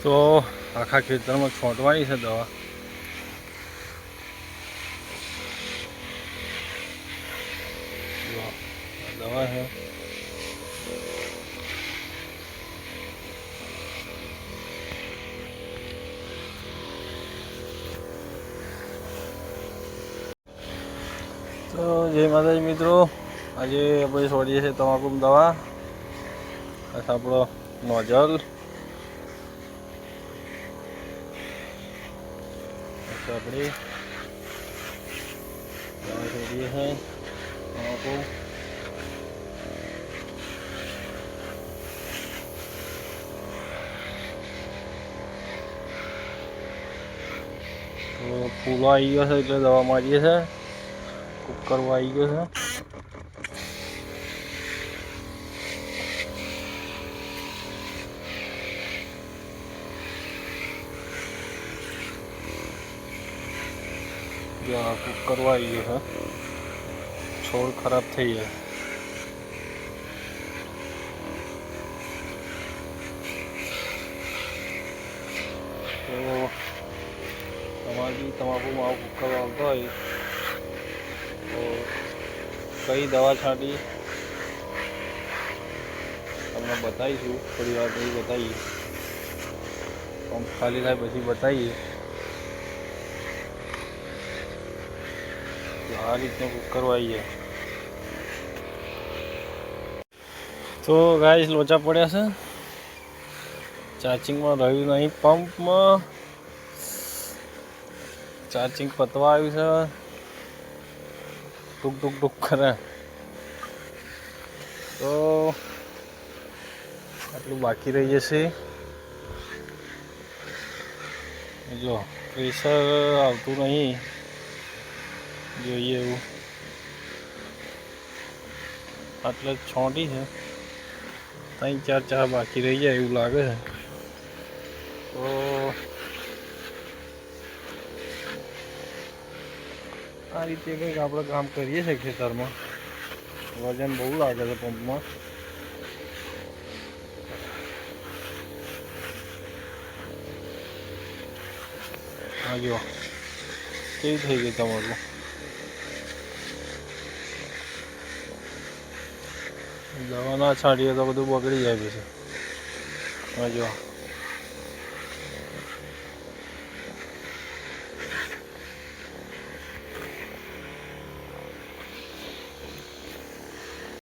તો આખા ખેતરમાં છોંટવાની છે દવા। દવા છે તો જય માતાજી મિત્રો, આજે આપણે છોડીએ છીએ તમાકુની દવા। આ આપણો નોઝલ આપણે દવા છોડીએ છીએ તમાકુ। તો ફૂલો આવી ગયો છે એટલે દવા મારીએ છીએ। કુકરવો આવી ગયો છે। કુકરવો આવી ગયો છે, છોડ ખરાબ થઈ જાય। તો તમારે બી તમાકુમાં આવું કુકર આવતો હોય તો કઈ દવા છાંટી તમને બતાવીશું, થોડી વાર પછી બતાવીએ। પંપ ખાલી થાય પછી બતાવીએ। તો આ રીતનો કુકર આવી જાય। તો ગાઈસ લોચા પડ્યા છે, ચાર્જિંગમાં રહ્યું નહીં। પંપમાં ચાર્જિંગ પતવા આવ્યું છે, ટૂક ટૂક ટૂક કરે। તો આટલું બાકી રહી જશે। જો પ્રેશર આવતું નહીં, જોઈએ એવું। આટલે છોંટી છે, 3-4 બાકી રહી જાય એવું લાગે છે। તો આ રીતે કંઈક આપણે કામ કરીએ છીએ ખેતરમાં। વજન બહુ લાગે છે પંપમાં। હા જો કેવી થઈ ગઈ તમારું દવા ના છાંટીએ તો બધું બગડી જાય પછી। હા જો